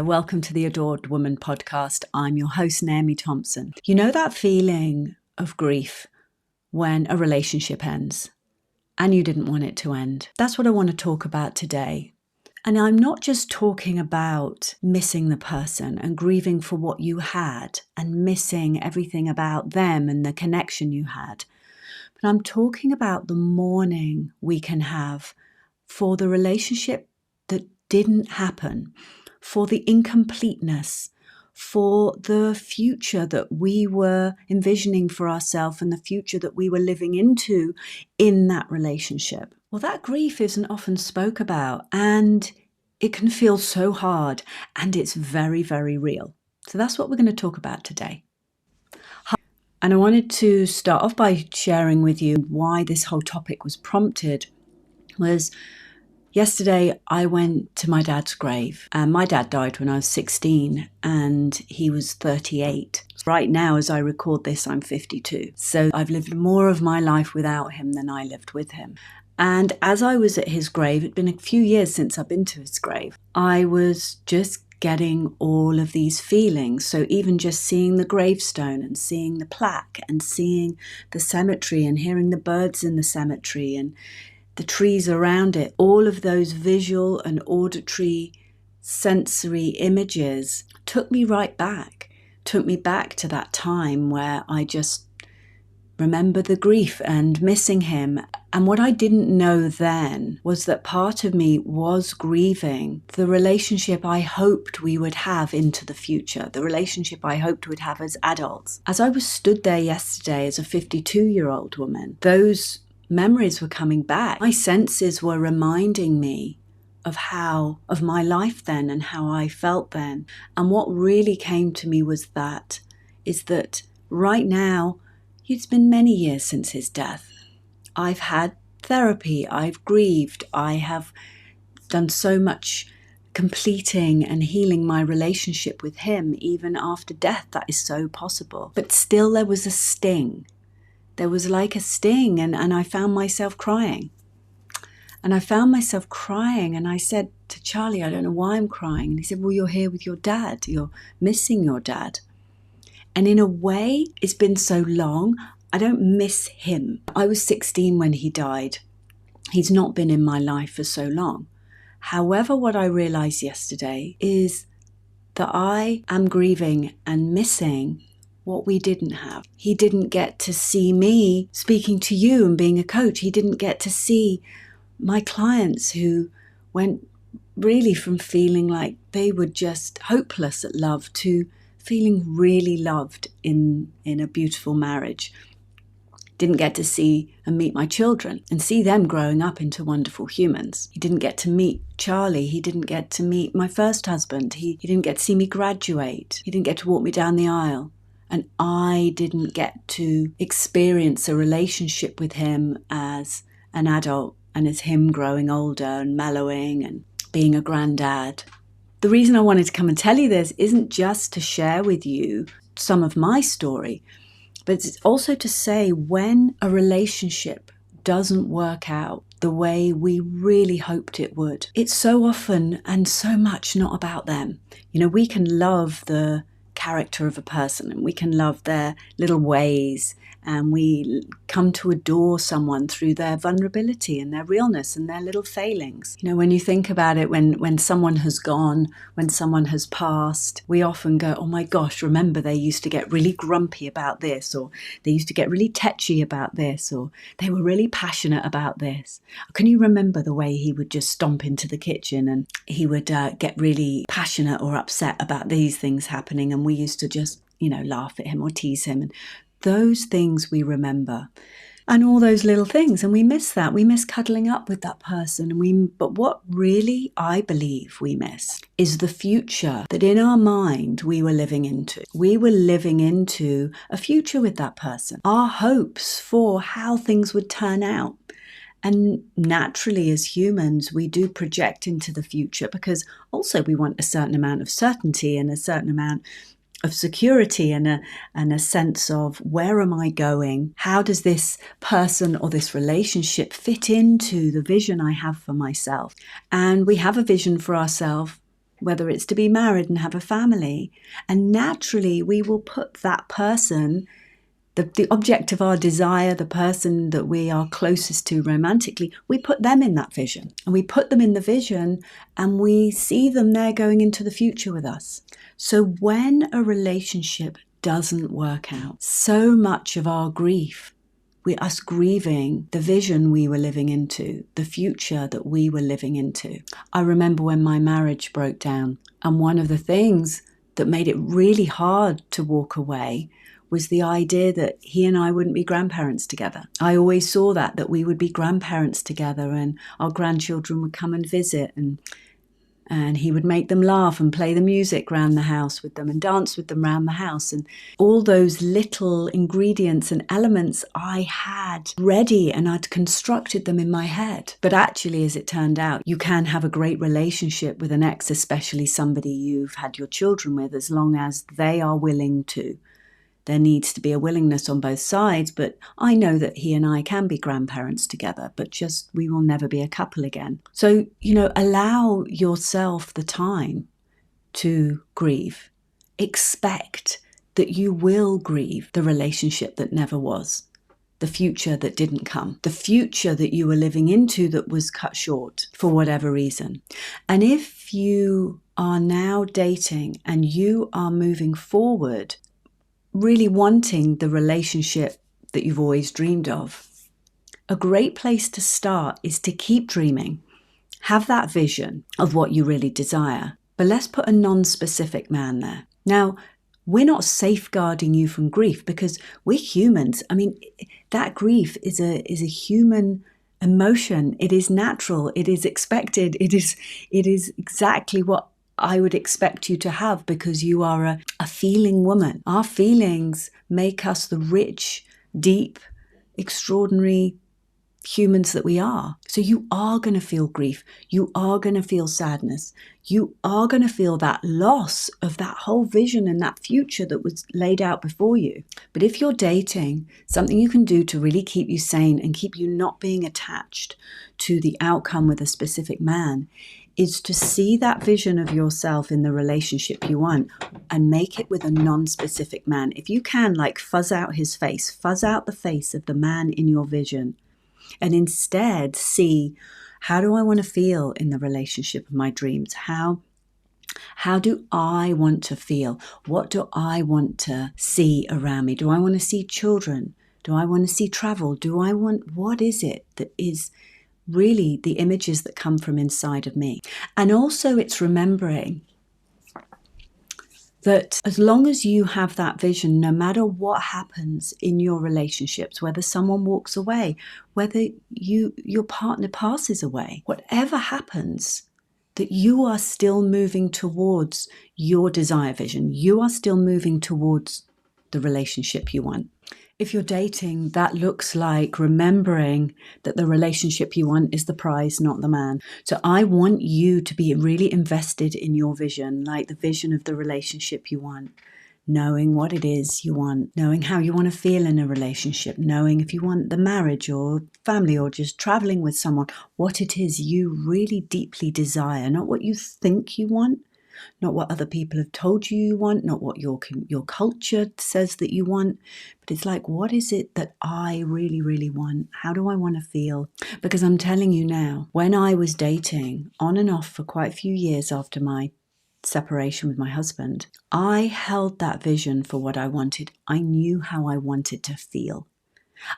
Welcome to the Adored Woman podcast. I'm your host, Naomi Thompson. You know that feeling of grief when a relationship ends and you didn't want it to end? That's what I want to talk about today. And I'm not just talking about missing the person and grieving for what you had and missing everything about them and the connection you had. But I'm talking about the mourning we can have for the relationship that didn't happen, for the incompleteness, for the future that we were envisioning for ourselves and the future that we were living into in that relationship. Well, that grief isn't often spoke about, and it can feel so hard, and it's very, very real. So that's what we're going to talk about today. And I wanted to start off by sharing with you why this whole topic was prompted. Yesterday, I went to my dad's grave, and my dad died when I was 16 and he was 38. Right now, as I record this, I'm 52. So I've lived more of my life without him than I lived with him. And as I was at his grave, it'd been a few years since I've been to his grave, I was just getting all of these feelings. So even just seeing the gravestone and seeing the plaque and seeing the cemetery and hearing the birds in the cemetery and the trees around it, all of those visual and auditory sensory images took me back to that time where I just remember the grief and missing him. And what I didn't know then was that part of me was grieving the relationship I hoped we would have into the future, the relationship I hoped we'd have as adults. As I was stood there yesterday as a 52-year-old woman, those memories were coming back. My senses were reminding me of my life then and how I felt then. And what really came to me is that right now, it's been many years since his death. I've had therapy, I've grieved, I have done so much completing and healing my relationship with him, even after death. That is so possible. But still there was a sting. There was like a sting, and I found myself crying. And I said to Charlie, I don't know why I'm crying. And he said, well, you're here with your dad. You're missing your dad. And in a way, it's been so long, I don't miss him. I was 16 when he died. He's not been in my life for so long. However, what I realized yesterday is that I am grieving and missing what we didn't have. He didn't get to see me speaking to you and being a coach. He didn't get to see my clients who went really from feeling like they were just hopeless at love to feeling really loved in a beautiful marriage. Didn't get to see and meet my children and see them growing up into wonderful humans. He didn't get to meet Charlie. He didn't get to meet my first husband. He didn't get to see me graduate. He didn't get to walk me down the aisle. And I didn't get to experience a relationship with him as an adult and as him growing older and mellowing and being a granddad. The reason I wanted to come and tell you this isn't just to share with you some of my story, but it's also to say when a relationship doesn't work out the way we really hoped it would, it's so often and so much not about them. You know, we can love the character of a person and we can love their little ways, and we come to adore someone through their vulnerability and their realness and their little failings. You know, when you think about it, when someone has gone, when someone has passed, we often go, oh my gosh, remember they used to get really grumpy about this, or they used to get really tetchy about this, or they were really passionate about this. Can you remember the way he would just stomp into the kitchen and he would get really passionate or upset about these things happening, and we used to just, laugh at him or tease him, and those things we remember, and all those little things, and we miss that. We miss cuddling up with that person, but what really I believe we miss is the future that in our mind we were living into. We were living into a future with that person, our hopes for how things would turn out. And naturally, as humans, we do project into the future because also we want a certain amount of certainty and a certain amount of security and a sense of where am I going? How does this person or this relationship fit into the vision I have for myself? And we have a vision for ourselves whether it's to be married and have a family. And naturally, we will put that person, the object of our desire, the person that we are closest to romantically, we put them in that vision. And we put them in the vision and we see them there going into the future with us. So when a relationship doesn't work out, so much of our grief, us grieving the vision we were living into, the future that we were living into. I remember when my marriage broke down, and one of the things that made it really hard to walk away was the idea that he and I wouldn't be grandparents together. I always saw that we would be grandparents together and our grandchildren would come and visit, and he would make them laugh and play the music around the house with them and dance with them around the house. And all those little ingredients and elements I had ready, and I'd constructed them in my head. But actually, as it turned out, you can have a great relationship with an ex, especially somebody you've had your children with, as long as they are willing to. There needs to be a willingness on both sides, but I know that he and I can be grandparents together, but just we will never be a couple again. So, allow yourself the time to grieve. Expect that you will grieve the relationship that never was, the future that didn't come, the future that you were living into that was cut short for whatever reason. And if you are now dating and you are moving forward, really wanting the relationship that you've always dreamed of, a great place to start is to keep dreaming. Have that vision of what you really desire, but let's put a non-specific man there. Now, we're not safeguarding you from grief because we're humans. I mean, that grief is a human emotion. It is natural. It is expected. It is exactly what I would expect you to have because you are a feeling woman. Our feelings make us the rich, deep, extraordinary humans that we are. So you are going to feel grief. You are going to feel sadness. You are going to feel that loss of that whole vision and that future that was laid out before you. But if you're dating, something you can do to really keep you sane and keep you not being attached to the outcome with a specific man is to see that vision of yourself in the relationship you want and make it with a non-specific man. If you can, fuzz out his face, fuzz out the face of the man in your vision, and instead see, how do I want to feel in the relationship of my dreams? How do I want to feel? What do I want to see around me? Do I want to see children? Do I want to see travel? What is it that is really the images that come from inside of me? And also it's remembering that as long as you have that vision, no matter what happens in your relationships, whether someone walks away, whether your partner passes away, whatever happens, that you are still moving towards your desire vision. You are still moving towards the relationship you want. If you're dating, that looks like remembering that the relationship you want is the prize, not the man. So I want you to be really invested in your vision, like the vision of the relationship you want, knowing what it is you want, knowing how you want to feel in a relationship, knowing if you want the marriage or family or just traveling with someone, what it is you really deeply desire, not what you think you want, not what other people have told you want, not what your culture says that you want, but it's like, what is it that I really, really want? How do I want to feel? Because I'm telling you now, when I was dating on and off for quite a few years after my separation with my husband, I held that vision for what I wanted. I knew how I wanted to feel.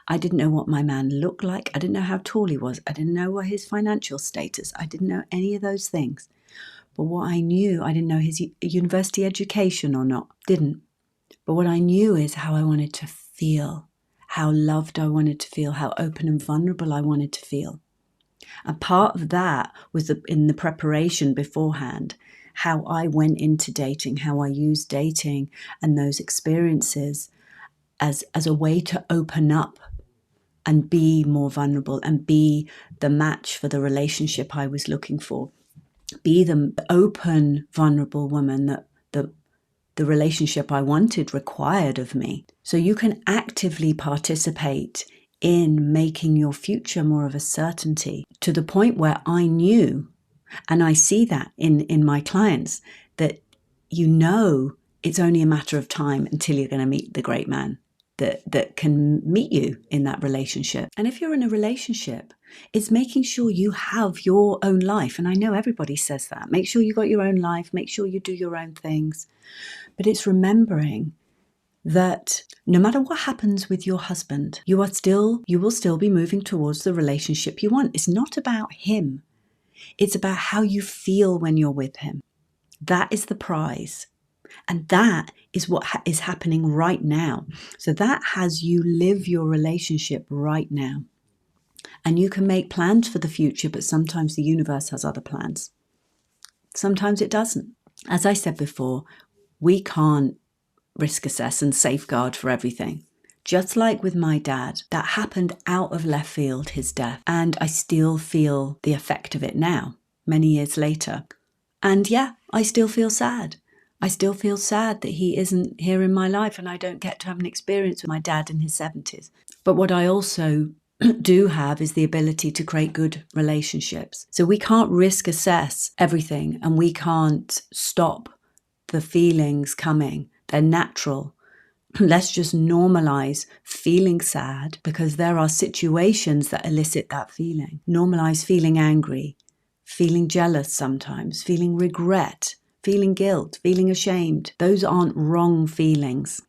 I didn't know what my man looked like. I didn't know how tall he was. I didn't know what his financial status. I didn't know any of those things. But what I knew, I didn't know his university education or not, didn't. But what I knew is how I wanted to feel, how loved I wanted to feel, how open and vulnerable I wanted to feel. And part of that was in the preparation beforehand, how I went into dating, how I used dating and those experiences as a way to open up and be more vulnerable and be the match for the relationship I was looking for. Be the open, vulnerable woman that the relationship I wanted required of me. So you can actively participate in making your future more of a certainty, to the point where I knew And I see that in my clients, that it's only a matter of time until you're going to meet the great man that can meet you in that relationship. And if you're in a relationship, it's making sure you have your own life. And I know everybody says that. Make sure you got your own life. Make sure you do your own things. But it's remembering that no matter what happens with your husband, you will still be moving towards the relationship you want. It's not about him. It's about how you feel when you're with him. That is the prize. And that is what is happening right now. So that has you live your relationship right now. And you can make plans for the future, but sometimes the universe has other plans. Sometimes it doesn't. As I said before, we can't risk assess and safeguard for everything. Just like with my dad, that happened out of left field, his death. And I still feel the effect of it now, many years later. And yeah, I still feel sad. I still feel sad that he isn't here in my life and I don't get to have an experience with my dad in his 70s. But what I also do have is the ability to create good relationships. So we can't risk assess everything and we can't stop the feelings coming. They're natural. Let's just normalize feeling sad because there are situations that elicit that feeling. Normalize feeling angry, feeling jealous sometimes, feeling regret, feeling guilt, feeling ashamed. Those aren't wrong feelings.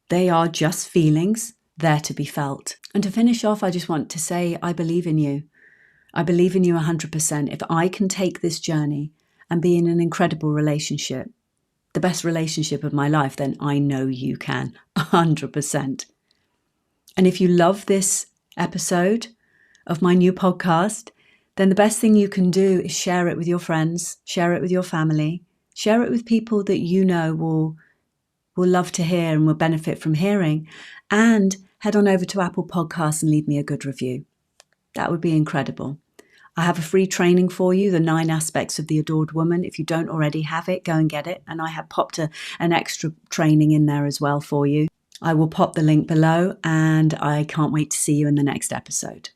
They are just feelings there to be felt. And to finish off, I just want to say, I believe in you. I believe in you 100%. If I can take this journey and be in an incredible relationship, the best relationship of my life, then I know you can 100%. And if you love this episode of my new podcast, then the best thing you can do is share it with your friends, share it with your family, share it with people that you know will love to hear and will benefit from hearing, and head on over to Apple Podcasts and leave me a good review. That would be incredible. I have a free training for you, the 9 aspects of the adored woman. If you don't already have it, go and get it. And I have popped an extra training in there as well for you. I will pop the link below and I can't wait to see you in the next episode.